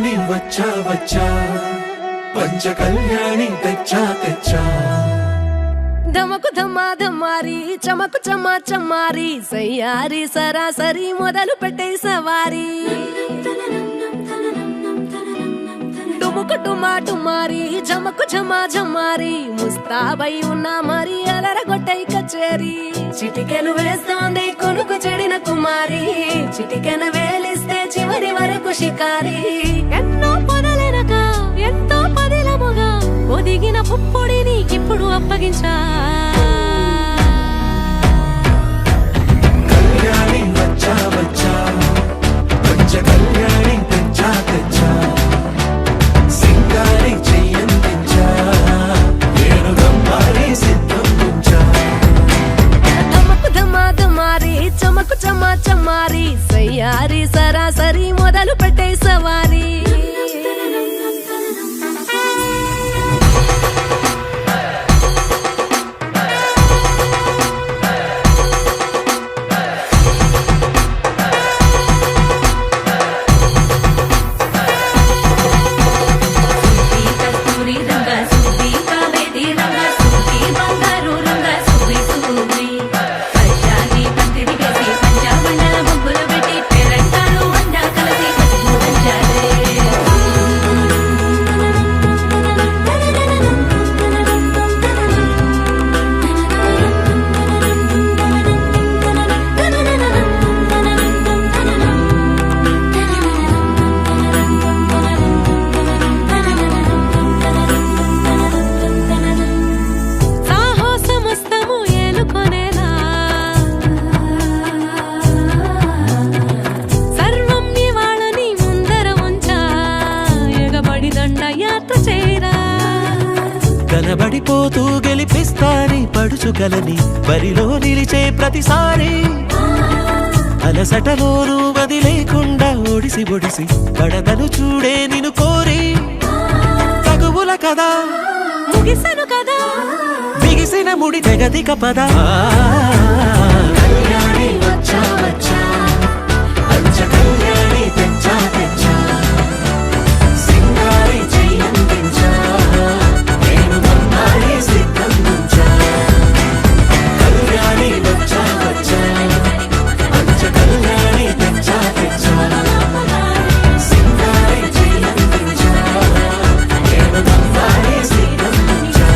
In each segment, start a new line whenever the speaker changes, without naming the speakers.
కళ్యాణి వచ్చా వచ్చా పంచ కళ్యాణి తెచ్చా తెచ్చా
ధమకు ధమ్మా ధమ్మారి చమకు చమ్మా చమ్మారి సయ్యారి సరాసరి మొదలు పెట్టే సవారి డుముకు డుమా డుమారి జమకు జమా జమ్మారి ముస్తాబై ఉన్నా మరి అలరగొట్టై కచేరి చిటికెను వేస్తోంది కొనుకు చెడిన కుమారి చిటికెను వేలిస్తే చివరి వరకు షికారి ఎన్నో పొదలెనక ఎంతో పదిలముగా ఒదిగిన పుప్పొడి నీకిప్పుడు అప్పగించా
కళ్యాణి వచ్చా వచ్చా పంచ కళ్యాణి తెచ్చా తెచ్చా సింగారి చెయ్యందించా వేణుగమ్మారి సిద్ధం ఉంచా
ధమకు ధమ్మా ధమ్మారి చమకు చమ్మా చమ్మారి సయ్యారి సరాసరి మొదలు పెట్టే సవారి
కనబడిపోతూ గెలిపిస్తాని పడుచుగలని బరిలో నిలిచే ప్రతిసారి అలసటలోనూ వదిలేకుండా ఒడిసి ఒడిసి పడదను చూడే నిన్ను కోరి తగువుల కదా
ముగిసను కదా
బిగిసిన ముడి తెగదిక పదా
కళ్యాణి వచ్చా వచ్చా పంచ కళ్యాణి తెచ్చా తెచ్చా సింగారి చెయ్యందించా వేణుగమ్మారి సిద్ధం ఉంచా కళ్యాణి వచ్చా వచ్చా పంచ కళ్యాణి తెచ్చా తెచ్చా సింగారి చెయ్యందించా వేణుగమ్మారి సిద్ధం ఉంచా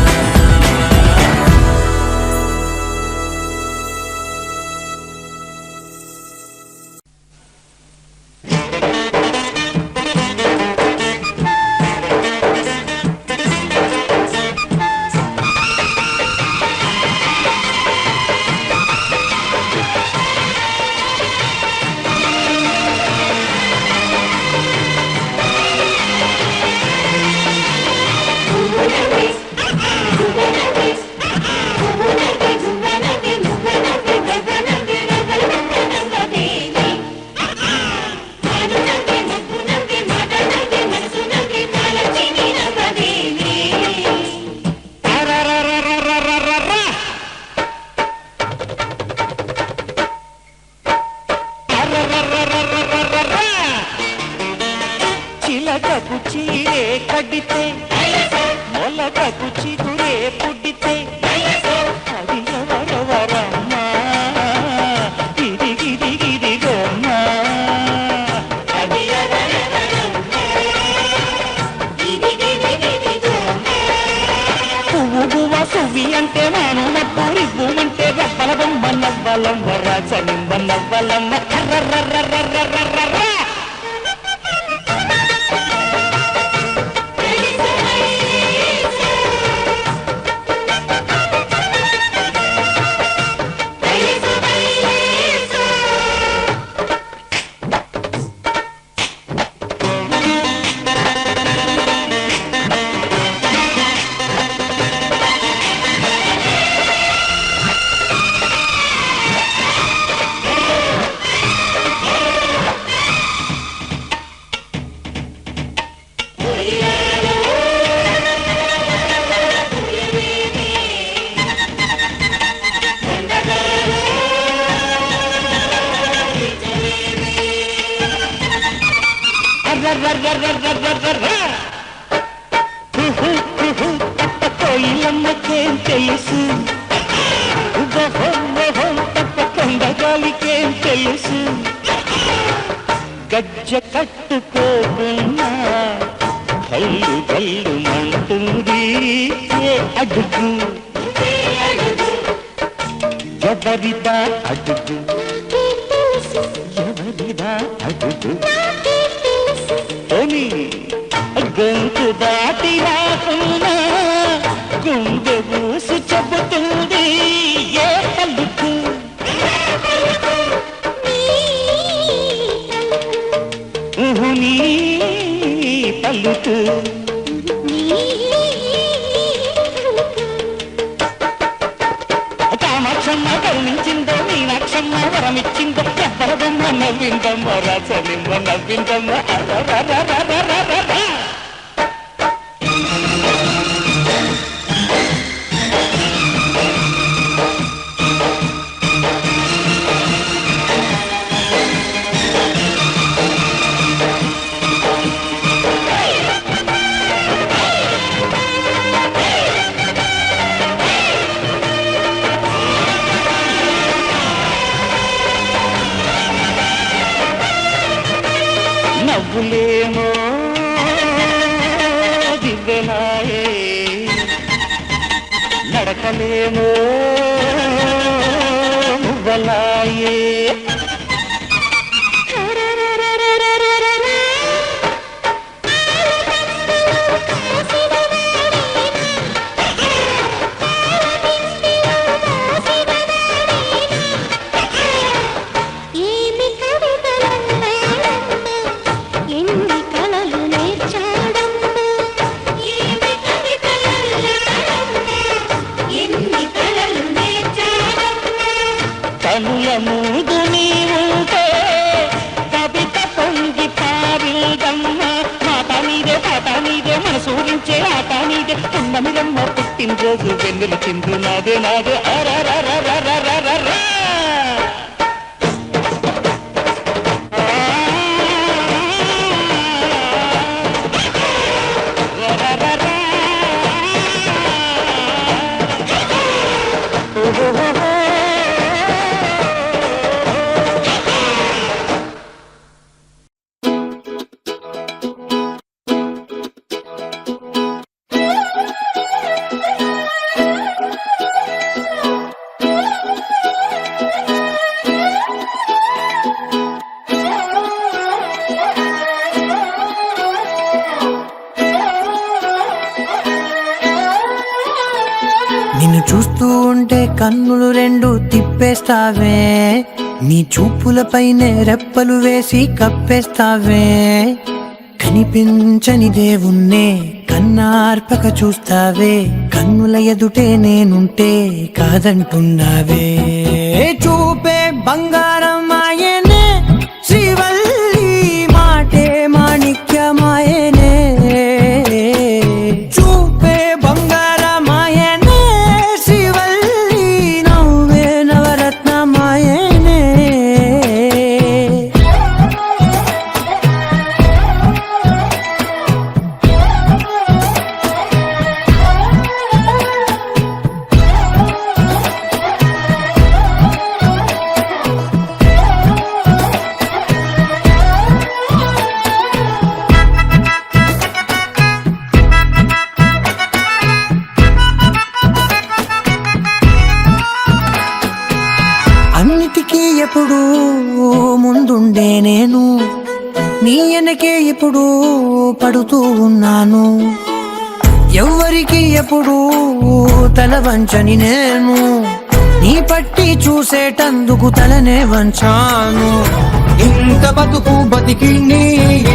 చిలకకు చీరే కడితే మొలకకు చిగురే పుడితే అది ఎవరెవరమ్మా గిరి గిరి గిరి గమ్మా పువ్వు గువ్వ సువ్వి అంటే మాను మబ్బూరి భూమంటే రబ్బల బొమ్మ నవ్వలమ్మ రాచనింబ నవ్వలమ్మ కర్రర్రర్రర్రర్రర్ర కొండమ్మకేం తెలుసు తప్ప కొండగాలికేం తెలుసు గజ్జ కట్టుకోకున్నా కళ్ళు కళ్ళు మంటుంది ఏ అడుగు ఎవరిదా అడుగు ఎవరిదా అడుగు అని గొంతు దాటి రాకున్నా గుండె మూసి చెబుతుంది ఏ పలుకు నీ పలుకు కామాక్షమ్మ కరుణించిందో మీనాక్షమ్మ వరమిచ్చిందో ఎవ్వరదమ్మ నవ్విందమ్మ రాచనిమ్మ నవ్విందమ్మ నవ్వులేమో దివ్వెలాయే నడకలేమో మువ్వలాయే కనుల ముందు నీవుంటే కవిత పొంగి పారిదమ్మ మాట నీదే మనసూరించే ఆట నీదే ఉన్నమిరమ్మ పుట్టినరోజు వెన్నుల చిందు నాదే నాదే అరరరరరరరరా
నిన్ను చూస్తూ ఉంటే కన్నులు రెండు తిప్పేస్తావే నీ చూపులపైనే రెప్పలు వేసి కప్పేస్తావే కనిపించని దేవుణ్ణే కన్నార్పక చూస్తావే కన్నుల ఎదుటే నేనుంటే కాదంటున్నావే చూపే బంగారం ఆయనే శ్రీవల్లి మాటే మాణిక్యమాయనే చూపే బంగారమాయనే శ్రీవల్లి నవ్వే నవరత్నమాయనే అన్నిటికీ ఎప్పుడు ముందుండే నేను నీ వెనకే ఎప్పుడు పడుతూ ఉన్నాను ఎవ్వరికి ఎప్పుడు తల వంచని నేను నీ పట్టి చూసేటందుకు తలనే వంచాను ఇంత బతుకు బతికి నీ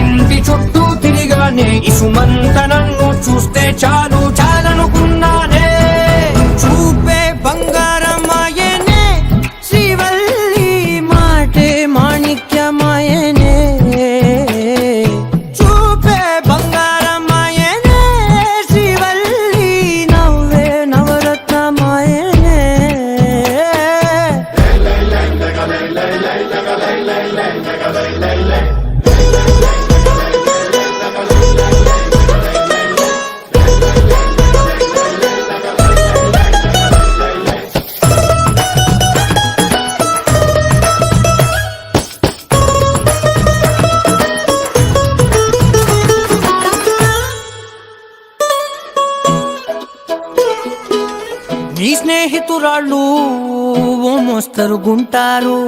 ఇంటి చుట్టూ తిరిగానే ఇసుమంత నన్ను చూస్తే చాలు చాలనుకున్నానే చూపే బంగారమాయనే శ్రీవల్లి మాటే మాణిక్యమాయనే చూపే బంగారమాయనే శ్రీవల్లి నవ్వే నవరత్నమాయనే నీ స్నేహితురాళ్ళు ఓ మోస్తరుగుంటారు,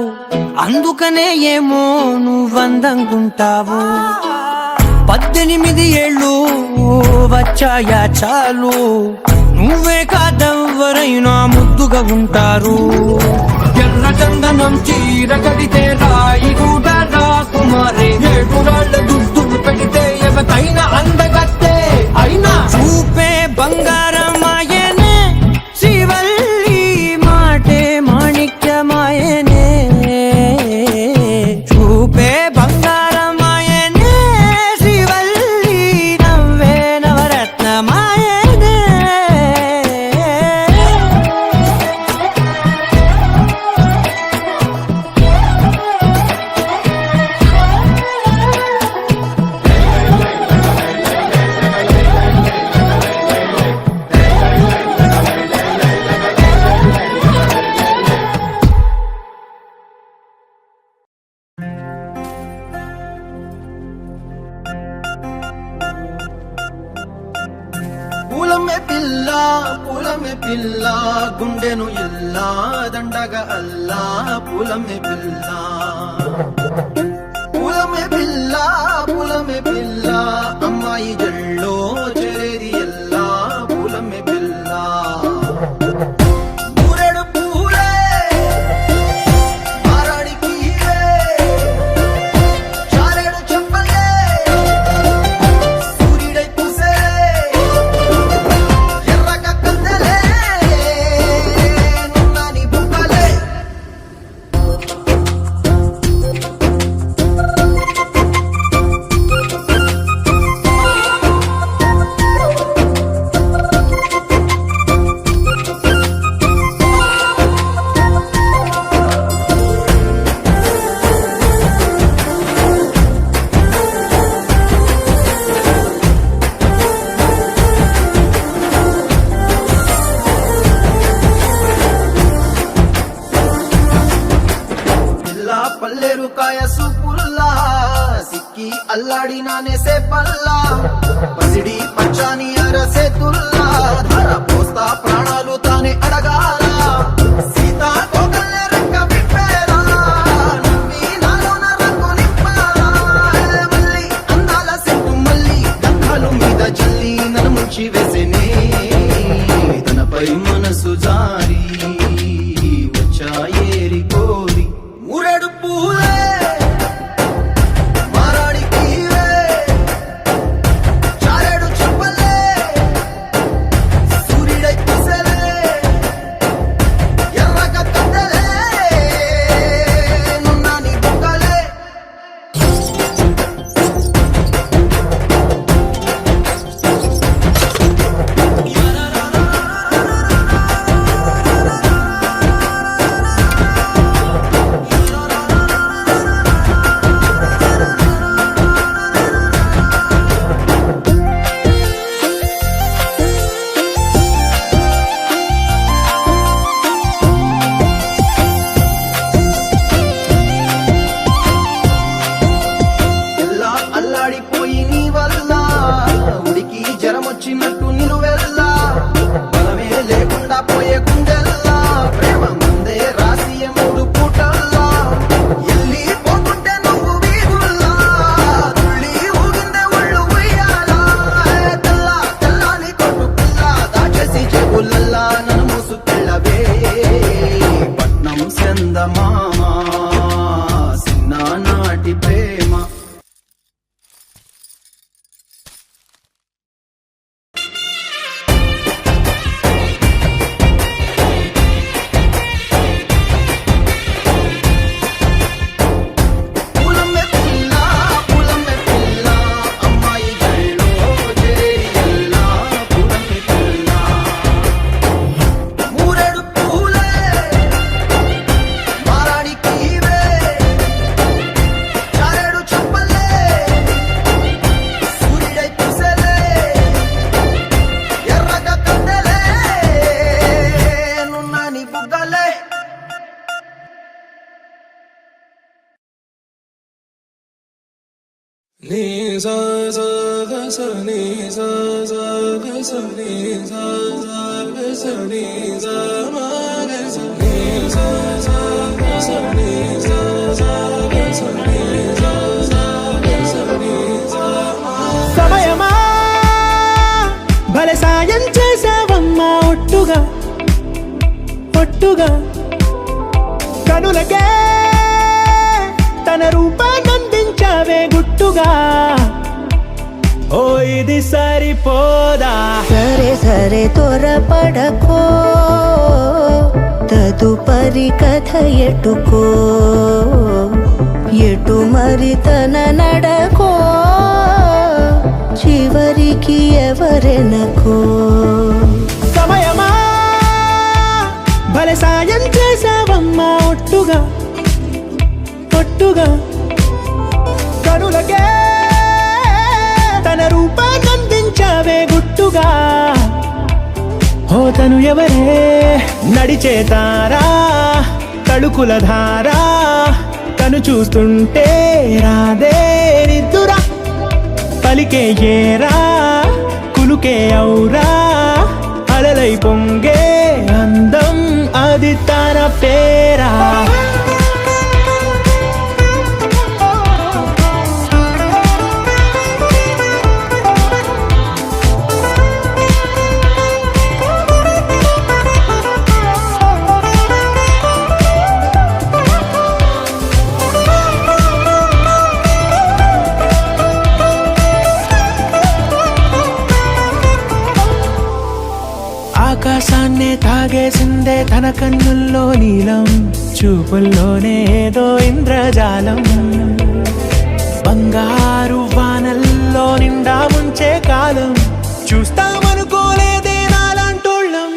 అందుకనే ఏమో నువ్వందంగుంటావు. 18 ఏళ్ళు వచ్చాయా చాలు, నువ్వే కాదెవ్వరైనా ముద్దుగా ఉంటారు. ఎర్ర చందనం చీర కడితే రాయి కూడా రాకుమారే, 7 రాళ్ళ దుద్దులు పెడితే ఎవతైనా అందగత్తే. అయినా చూపే బంగారమాయనే, శ్రీవల్లి మాటే మాణిక్యమాయనే. చూపే బంగారమాయనే, శ్రీవల్లి నవ్వే నవరత్నమాయనే.
పూలమే పిల్ల గుండెను ఇల్లా దండగా అల్లా. పూలమే పిల్ల పూలమే పిల్ల అమ్మాయి జల్లో చేరేది ఎల్లా. పూలమే పిల్ల ఊరెడు పూలే మారాడికి చారెడు చెప్పలే సూర్యుడై పూసే ఎర్రగా కందలే నున్నాని బుక్కలే. పల్లేరు కాయ సూపుల్లా సిక్కి అల్లాడి నానేసే పల్లా. పసిడి పచ్చాని అరసే తుల్లా ధర పోస్తా ప్రాణాలు తానే అడగాల. సీతా కోకల్లే రెక్క విప్పేలా నవ్వి నాలోన రంగు నింపాలా. మల్లి అందాల సెట్టు మల్లి గంధాలు మీద జల్లి నన్ను ముంచి వేసేనే. తనపై మనసు జారి వచ్చాయేరి కోరి ఊరెడు పూలే మారాడికి చారెడు చెప్పలే సూర్యుడై పూసలే ఎర్రగా కందలే నున్నాని బుక్కలే. ఎల్లా అల్లాడిపోయి నీ వల్ల ఉడికి జరమొచ్చినట్టు నిలువెల్లా. బలమే లేకుండా పోయే గుండెల్లా ప్రేమ ముందే రాసి 3 పూటల్లా. ఎల్లి పోతుంటే నువ్వు వీధుల్లా తుళ్ళి ఊగిందే ఒళ్ళు ఉయ్యాలా. తెల్లా తెల్లాని కొట్టు పిల్ల దాచేసి చెవులల్లా నన్ను మూసుకెళ్ళవే. పట్నం చందమామ చిన్ననాటి ప్రేమ. పూలమే పిల్ల అమ్మాయి జల్లో చేరేది ఎల్లా. పూలమే పిల్ల మూరెడు పూలే మారాడికి చారెడు చెప్పలే సూర్యుడై పూసలే ఎర్రగా కందలే నున్నాని బుగ్గలే.
Ni sa sa ga sa ni sa sa ga sa ni sa sa ga
సమయమా భలే సాయం చేసావమ్మా ఒట్టుగా ఒట్టుగా కనులకే తన రూపాన్నందించావే గుట్టుగా ఓ ఇది సరిపోదా
సరే సరే త్వరపడకో తదుపరి కథ ఎటుకో ఎటు మరి తన నడకో చివరికి ఎవరెనకో
సమయమా భలే సాయం చేసావమ్మా ఒట్టుగా ఒట్టుగా కనులకే తన రూపాన్నందించావే గుట్టుగా ఓ తను ఎవరే నడిచే తారా తళుకుల ధారా తను చూస్తుంటే రాదే నిద్దురా పలికే ఏరా కులుకే ఔరా అలలై పొంగే అందం అది తన పేరా ఆకాశాన్నే తాగేసిందే తన కన్నుల్లో నీలం చూపుల్లోనే ఏదో ఇంద్రజాలం బంగారు వానల్లో నిండా ముంచే కాలం చూస్తామనుకోలేదే నాలాంటోళ్ళం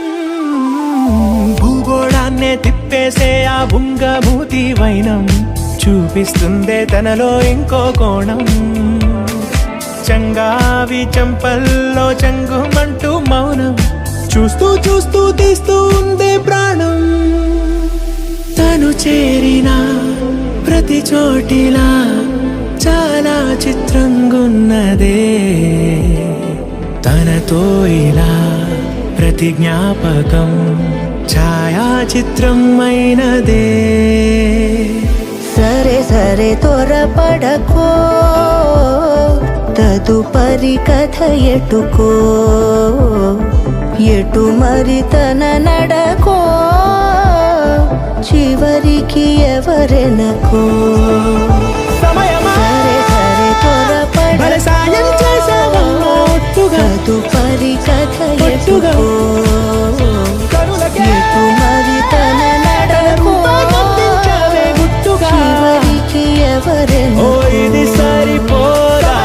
భూగోళాన్నే తిప్పేసే ఆ బుంగమూతి వైనం చూపిస్తుందే తనలో ఇంకో కోణం చంగావి చంపల్లో చంగుమంటూ మౌనం చూస్తూ చూస్తూ తీస్తూ ఉందే ప్రాణం తను చేరిన ప్రతి చోటిలా చాలా చిత్రంగున్నదే తనతో ఇలా ప్రతి జ్ఞాపకం ఛాయాచిత్రం అయినదే
సరే సరే త్వరపడకో తదుపరి కథ ఎటుకో ఎటు మరి తన నడకో చివరికి ఎవరెనకో
సమయమా
సరే సరే
భలే సాయం చేసావమ్మా ఒట్టుగా
తదుపరి కథ
ఒట్టుగా
ఎటుకో
కనులకే
ఎటు మరి తన నడకో
రూపాన్నందించావే గుట్టుగా
చివరికి
ఓ
ఎవరెనకో
ఇది సరిపోదా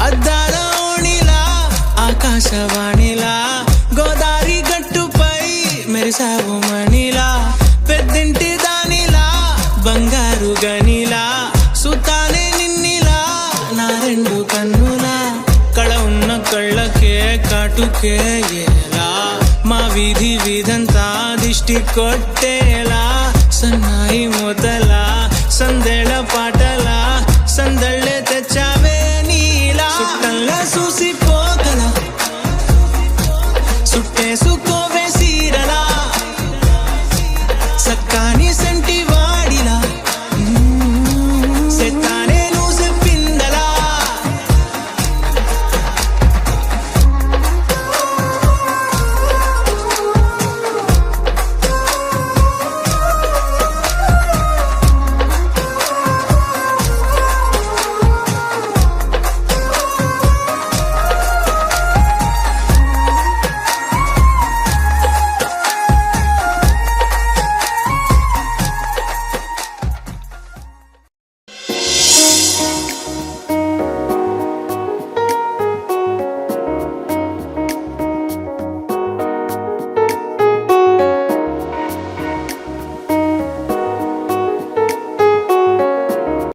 అద్దాల ఓణిలా ఆకాశవాణిలా గోదారి గట్టుపై మెరిసావు మణిలా పెద్దింటి దానిలా బంగారు గనిలా సుతానే నిన్నిలా నా రెండు కన్నులా కళ ఉన్న కళ్ళకే కాటుకే ఎలా మా వీధి వీధంతా దిష్టి కొట్టేలా సన్నాయి మొదలా సందేళ పాటలా సందళ్ళే తెచ్చావే నీలా సుట్టంలా చూసిపోగల సుట్టేసుకోవే సీరలా సక్కాని